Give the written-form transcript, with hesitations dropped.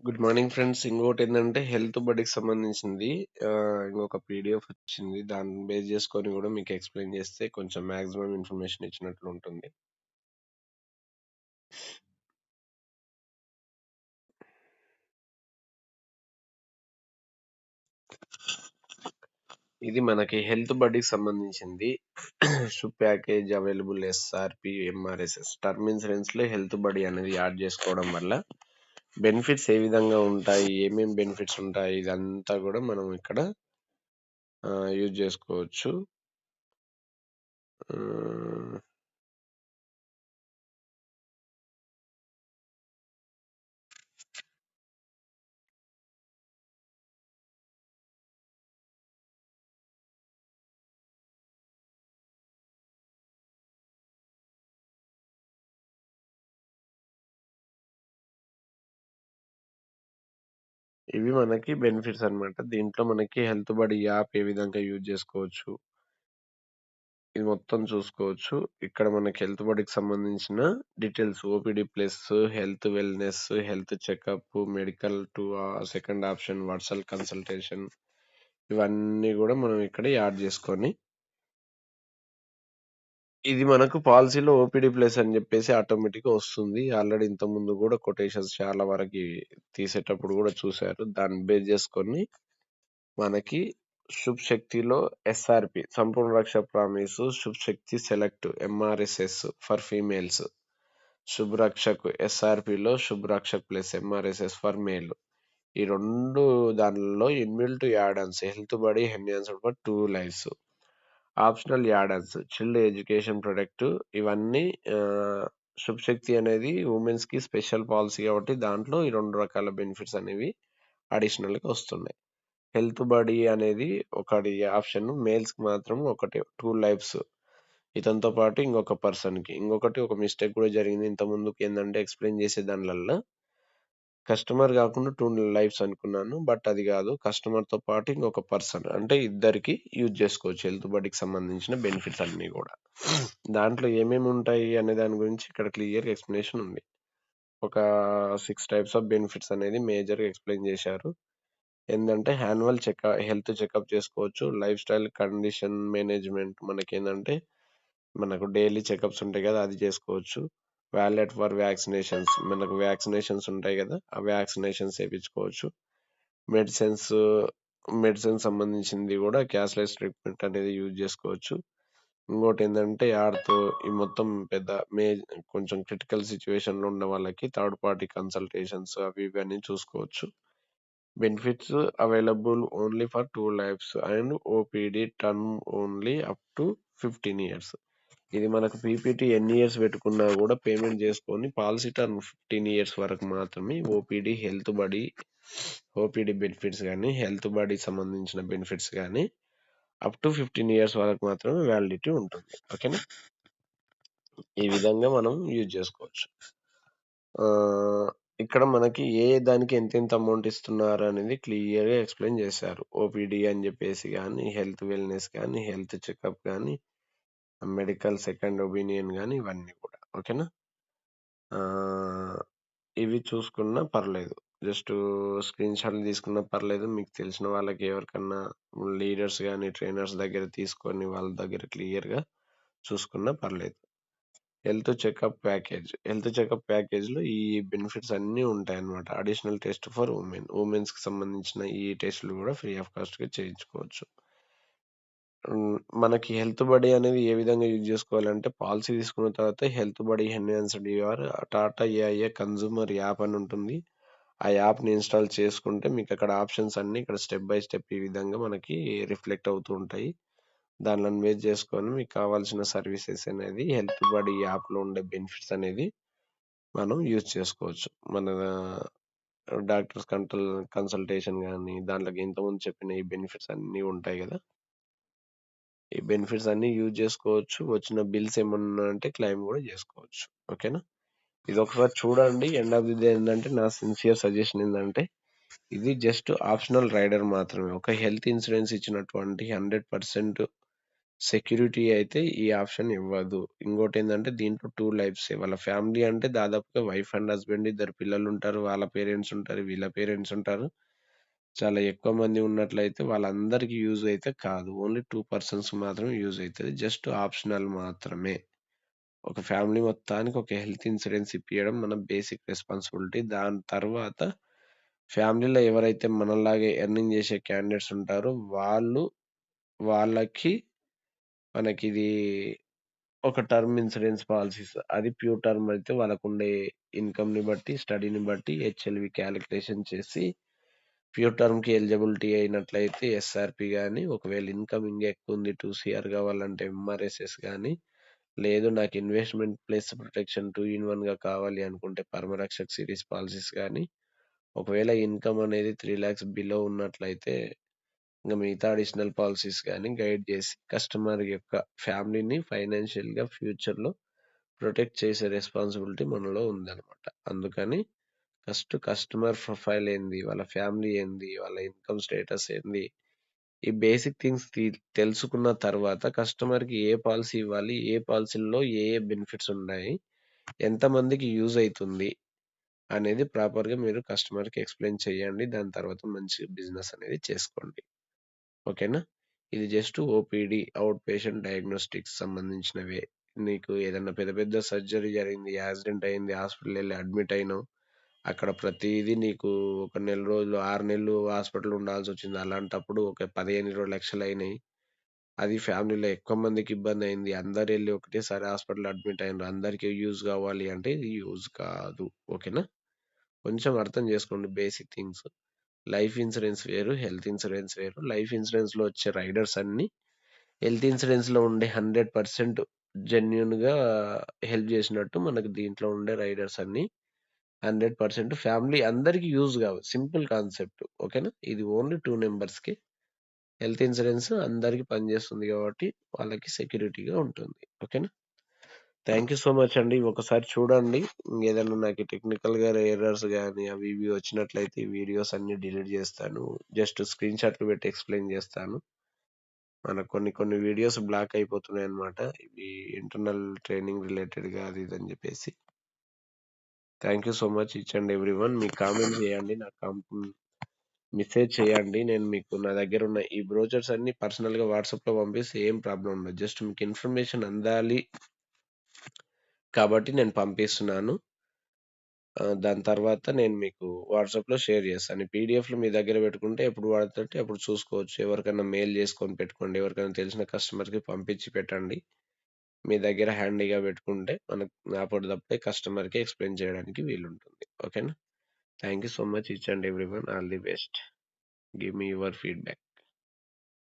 Good morning friends. ఇంకోటేందంటే health బడ్డీకి సంబంధించింది ఇంకొక పీడిఎఫ్ వచ్చింది. దాన్ని బేస్ చేసుకొని గూడా మీకు ఎక్స్‌ప్లెయిన్ చేస్తే కొంచెం మాక్సిమం ఇన్ఫర్మేషన్ ఇచ్చినట్లు ఉంటుంది. ఇది మనకి హెల్త్ బడ్డీకి సంబంధించింది. షుప్ ప్యాకేజ్ అవైలబుల్ ఎస్ఆర్‌పి, ఎంఆర్ఎస్ఎస్ టర్మ్ ఇన్సూరెన్స్‌లో హెల్త్ బడ్డీ అనేది యాడ్ చేసుకోవడం వల్ల బెనిఫిట్స్ ఏ విధంగా ఉంటాయి? ఏమేం బెనిఫిట్స్ ఉంటాయి? ఇదంతా గూడా మనం ఇక్కడ యూజ్ చేసుకోవచ్చు. ఆహ్ ఇవి మనకి బెనిఫిట్స్ అన్నమాట. దీంట్లో మనకి హెల్త్ బడీ యాప్ ఏ విధంగా యూజ్ జేసుకోవచ్చు. ఇది మొత్తం చూసుకోవచ్చు. ఇక్కడ మనకి హెల్త్ బడీకి సంబంధించిన details OPD plus, health wellness, health checkup, medical to second option virtual consultation ఇవన్నీ గూడా మనం ఇక్కడ యాడ్ జేసుకొని ఇది మనకు పాలిసీలో ఓపీడీ ప్లస్ అని జెప్పేసి ఆటోమేటిక్‌గా వస్తుంది. ఆల్రెడీ ఇంతకుముందు గూడా కొటేషన్స్ చాలా వరకి తీసేటప్పుడు గూడా చూసారు. దాన్ని బేస్ జేసుకొని మనకి శుభ్ శక్తిలో SRP Sampoorna Raksha promise, Shubh Shakti select MRSS for females, Shubh Rakshak ఎస్ఆర్‌పిలో Shubh Rakshak plus MRSS for male. ఈ 2 దానిలో inbuilt add ons health buddy enhanced for 2 lifes. Optional add ons child education product ఇవన్నీ శుభ్ శక్తి అనేది వుమెన్స్‌కి స్పెషల్ పాలిసీ కాబట్టి దాంట్లో ఈ 2 రకాల బెనిఫిట్స్ అనేవి అడిషనల్‌గా వస్తున్నాయి. హెల్త్ బడీ అనేది ఒకటి ఆప్షన్. మేల్స్‌కి మాత్రం ఒకటే 2 లైఫ్స్. ఇతనితో పాటు ఇంకొక పర్సన్‌కి. ఇంకొకటి ఒక మిస్టేక్ కూడా జరిగింది. ఇంతకుముందుకేందంటే ఎక్స్‌ప్లెయిన్ చేసే దానిలల్ల కస్టమర్ గాకుండా 2 లైఫ్స్ అనుకున్నాను. బట్ అది గాదు. కస్టమర్‌తో పాటు ఇంకొక పర్సన్ అంటే ఇద్దరికి యూజ్ జేసుకోవచ్చు. హెల్త్ బడీకి సంబంధించిన బెనిఫిట్స్ అన్నీ గూడా. దాంట్లో ఏమేమి ఉంటాయి అనే దాని గురించి ఇక్కడ క్లియర్‌గా ఎక్స్‌ప్లనేషన్ ఉంది. ఒక 6 టైప్స్ ఆఫ్ బెనిఫిట్స్ అనేది మేజర్‌గా ఎక్స్‌ప్లెయిన్ జేశారు. ఏందంటే యాన్యువల్ హెల్త్ చెకప్ చేసుకోవచ్చు. లైఫ్ స్టైల్ కండిషన్ మేనేజ్‌మెంట్ మనకేందంటే, మనకు డైలీ చెకప్స్ ఉంటాయి గదా! అది చేసుకోవచ్చు. వాలెట్ ఫర్ వ్యాక్సినేషన్స్ మనకు వ్యాక్సినేషన్స్ ఉంటాయి గదా! ఆ వ్యాక్సినేషన్స్ ఏపించుకోవచ్చు. మెడిసిన్స్, మెడిసిన్ సంబంధించింది గూడా క్యాష్‌లెస్ ట్రీట్మెంట్ అనేది యూజ్ జేసుకోవచ్చు. ఇంకోటేందంటే యాడ్‌తో ఈ మొత్తం పెద్ద కొంచెం క్రిటికల్ సిట్యుయేషన్‌లో ఉన్న వాళ్ళకి థర్డ్ పార్టీ కన్సల్టేషన్స్ అవి ఇవి అన్నీ చూసుకోవచ్చు. Benefits available only for 2 lifes and OPD term only up to 15 years. ఇది మనకు పీపీటీ ఎన్ని ఇయర్స్ పెట్టుకున్నా గూడా పేమెంట్ చేసుకొని పాలసీ టర్మ్ 15 ఇయర్స్ వరకు మాత్రమే OPD, health buddy, OPD benefits గానీ, హెల్త్ బడీకి సంబంధించిన బెనిఫిట్స్ గానీ అప్ టు 15 ఇయర్స్ వరకు మాత్రమే వ్యాలిడిటీ ఉంటుంది. ఓకేనా? ఈ విధంగా మనం యూజ్ చేసుకోవచ్చు. ఇక్కడ మనకి ఏ దానికి ఎంతెంత అమౌంట్ ఇస్తున్నారనేది క్లియర్‌గా ఎక్స్‌ప్లెయిన్ చేశారు. ఓపీడీ అని జెప్పేసి గానీ, హెల్త్ వెల్‌నెస్ గానీ, హెల్త్ చెకప్ గానీ, మెడికల్ సెకండ్ ఒపీనియన్ గానీ ఇవన్నీ కూడా. ఓకేనా? ఆహ్, ఇవి చూసుకున్నా పర్లేదు. జస్టు స్క్రీన్‌షాట్‌లు తీసుకున్నా పర్లేదు. మీకు తెలిసిన వాళ్ళకి ఎవరికన్నా లీడర్స్ గానీ, ట్రైనర్స్ దగ్గర తీసుకొని వాళ్ళ దగ్గర క్లియర్‌గా చూసుకున్నా పర్లేదు. Health checkup package. Health checkup ప్యాకేజ్‌లో ఈ బెనిఫిట్స్ అన్నీ ఉంటాయన్నమాట. Additional test for women. వుమెన్స్‌కి సంబంధించిన ఈ టెస్ట్‌లు గూడా ఫ్రీ ఆఫ్ కాస్ట్‌గా చేయించుకోవచ్చు. మనకి హెల్త్ బడీ అనేది ఏ విధంగా యూజ్ జేసుకోవాలంటే పాలిసీ తీసుకున్న తర్వాత health buddy enhanced your Tata AIA consumer app అని ఉంటుంది. ఆ యాప్‌ని ఇన్‌స్టాల్ చేసుకుంటే మీకక్కడ ఆప్షన్స్ అన్నీ ఇక్కడ స్టెప్ బై స్టెప్ ఈ విధంగా మనకి రిఫ్లెక్ట్ అవుతూ ఉంటాయి. దానిలను బేస్ చేసుకొని మీకు కావాల్సిన సర్వీసెస్ అనేది హెల్త్ బడీ యాప్‌లో ఉండే బెనిఫిట్స్ అనేది మనం యూజ్ చేసుకోవచ్చు. మన డాక్టర్స్ కన్సల్టేషన్ గానీ, దాంట్లోకి ఇంతకుముందు చెప్పిన ఈ బెనిఫిట్స్ అన్నీ ఉంటాయి గదా! ఈ బెనిఫిట్స్ అన్నీ యూజ్ చేసుకోవచ్చు. వచ్చిన బిల్స్ ఏమన్నా ఉన్నాయంటే క్లెయిమ్ గూడా జేసుకోవచ్చు. ఓకేనా? ఇదొకసారి చూడండి. ఎండ్ ఆఫ్ ది డే ఏందంటే నా సిన్సియర్ సజెషన్ ఏందంటే ఇది జస్ట్ ఆప్షనల్ రైడర్ మాత్రమే. ఒక హెల్త్ ఇన్స్యూరెన్స్ ఇచ్చినటువంటి 100% సెక్యూరిటీ అయితే ఈ ఆప్షన్ ఇవ్వదు. ఇంకోటేందంటే దీంట్లో 2 లైఫ్సే. వాళ్ళ ఫ్యామిలీ అంటే దాదాపుగా వైఫ్ అండ్ హస్బెండ్, ఇద్దరు పిల్లలుంటారు. వాళ్ళ పేరెంట్స్ ఉంటారు. వీళ్ళ పేరెంట్స్ ఉంటారు. చాలా ఎక్కువ మంది ఉన్నట్లయితే వాళ్ళందరికీ యూజ్ అయితే కాదు. ఓన్లీ 2 పర్సన్స్‌కి మాత్రమే యూజ్ అయితది. జస్ట్ ఆప్షనల్ మాత్రమే. ఒక ఫ్యామిలీ మొత్తానికి ఒక హెల్త్ ఇన్సూరెన్స్ ఇప్పియడం మన బేసిక్ రెస్పాన్సిబిలిటీ. దాని తర్వాత ఫ్యామిలీలో ఎవరైతే మనలాగే ఎర్నింగ్ చేసే క్యాండిడేట్స్ ఉంటారో వాళ్ళకి మనకిది ఒక టర్మ్ ఇన్సూరెన్స్ పాలిసీస్. అది ప్యూర్ టర్మ్ అయితే వాళ్ళకుండే ఇన్‌కమ్‌ని బట్టి, స్టడీని బట్టి హెచ్ఎల్‌వి కాలిక్యులేషన్ చేసి ప్యూర్ టర్మ్‌కి ఎలిజిబిలిటీ అయినట్లయితే ఎస్ఆర్‌పి గాని, ఒకవేళ ఇన్‌కమ్ ఇంగా ఎక్కువుంది 2 సీఆర్ కావాలంటే ఎంఆర్ఎస్ఎస్ గాని, లేదు నాకు ఇన్వెస్ట్‌మెంట్ ప్లస్ ప్రొటెక్షన్ 2 ఇన్ 1గా కావాలి అనుకుంటే పరమరక్షక్ సిరీస్ పాలిసీస్ గాని, ఒకవేళ ఇన్‌కమ్ అనేది 3,00,000 బిలో ఉన్నట్లయితే ఇంక మిగతా అడిషనల్ పాలిసీస్ గాని గైడ్ చేసి కస్టమర్ యొక్క ఫ్యామిలీని ఫైనాన్షియల్‌గా ఫ్యూచర్‌లో ప్రొటెక్ట్ చేసే రెస్పాన్సిబిలిటీ మనలో ఉందనమాట. అందుకని ఫస్ట్ కస్టమర్ ప్రొఫైల్ ఏంది? వాళ్ళ ఫ్యామిలీ ఏంది? వాళ్ళ ఇన్‌కమ్ స్టేటస్ ఏంది? ఈ బేసిక్ థింగ్స్ తెలుసుకున్న తర్వాత కస్టమర్‌కి ఏ పాలిసీ ఇవ్వాలి? ఏ పాలిసీల్లో ఏ ఏ బెనిఫిట్స్ ఉన్నాయి? ఎంతమందికి యూజ్ అయితుంది? అనేది ప్రాపర్‌గా మీరు కస్టమర్‌కి ఎక్స్‌ప్లెయిన్ చేయండి. దాని తర్వాత మంచి బిజినెస్ అనేది చేసుకోండి. ఓకేనా? ఇది just OPD out patient diagnostics సంబంధించినవే. నీకు ఏదన్నా పెద్ద పెద్ద సర్జరీ జరిగింది, యాక్సిడెంట్ అయింది, హాస్పిటల్ ఎళ్లి అడ్మిట్ అయినావు. అక్కడ ప్రతీదీ నీకు ఒక నెల రోజులు, 6 నెలలు హాస్పిటల్‌లో ఉండాల్సొచ్చింది. అలాంటప్పుడు ఒక 15, 20 లక్షలయినయి. అది ఫ్యామిలీలో ఎక్కువ మందికి ఇబ్బందయింది. అందరెళ్లి ఒకటేసారి హాస్పిటల్‌లో అడ్మిట్ అయ్యిండ్రు. అందరికి యూజ్ కావాలి అంటే ఇది యూజ్ కాదు. ఓకేనా? కొంచెం అర్థం చేసుకోండి బేసిక్ థింగ్స్. లైఫ్ ఇన్సూరెన్స్ వేరు, హెల్త్ ఇన్సూరెన్స్ వేరు. లైఫ్ ఇన్సూరెన్స్‌లో వచ్చే రైడర్స్ అన్నీ హెల్త్ ఇన్సూరెన్స్‌లో ఉండే 100% జెన్యూన్‌గా హెల్ప్ చేసినట్టు మనకు దీంట్లో ఉండే రైడర్స్ అన్నీ 100% ఫ్యామిలీ అందరికి యూజ్ కావు. Simple concept. ఓకేనా? ఇది ఓన్లీ 2 నంబర్స్‌కి హెల్త్ ఇన్సూరెన్స్ అందరికి పనిచేస్తుంది కాబట్టి వాళ్ళకి సెక్యూరిటీగా ఉంటుంది. ఓకేనా? థాంక్ యూ సో మచ్ అండి. ఒకసారి చూడండి. ఏదన్నా నాకు టెక్నికల్‌గా ఎర్రర్స్ గాని అవి ఇవి వచ్చినట్లయితే ఈ వీడియోస్ అన్నీ డిలీట్ చేస్తాను. జస్ట్ స్క్రీన్‌షాట్లు పెట్టి ఎక్స్‌ప్లెయిన్ చేస్తాను. మనకు కొన్ని కొన్ని వీడియోస్ బ్లాక్ అయిపోతున్నాయన్నమాట. ఇవి ఇంటర్నల్ ట్రైనింగ్ రిలేటెడ్‌గా అది ఇది అని చెప్పేసి. Thank you so much each and everyone. మీకు కామెంట్ చేయండి. నాకు మెసేజ్ చేయండి. నేను మీకు నా దగ్గరున్న ఈ బ్రోచర్స్ అన్నీ పర్సనల్‌గా వాట్సాప్‌లో పంపిస్తే ఏం ప్రాబ్లమ్ ఉండదు. జస్ట్ మీకు ఇన్ఫర్మేషన్ అందాలి కాబట్టి నేను పంపిస్తున్నాను. దాని తర్వాత నేను మీకు వాట్సాప్‌లో షేర్ చేస్తాను. ఈ పీడీఎఫ్‌లు మీ దగ్గర పెట్టుకుంటే ఎప్పుడు పడితే అప్పుడు చూసుకోవచ్చు. ఎవరికైనా మెయిల్ చేసుకొని పెట్టుకోండి. ఎవరికైనా తెలిసిన కస్టమర్‌కి పంపించి పెట్టండి. మీ దగ్గర హ్యాండీగా పెట్టుకుంటే మనకు అప్పటిదప్పుడే కస్టమర్‌కి ఎక్స్‌ప్లెయిన్ చేయడానికి వీలుంటుంది. ఓకేనా? Thank you so much each and everyone. All the best. Give me your feedback.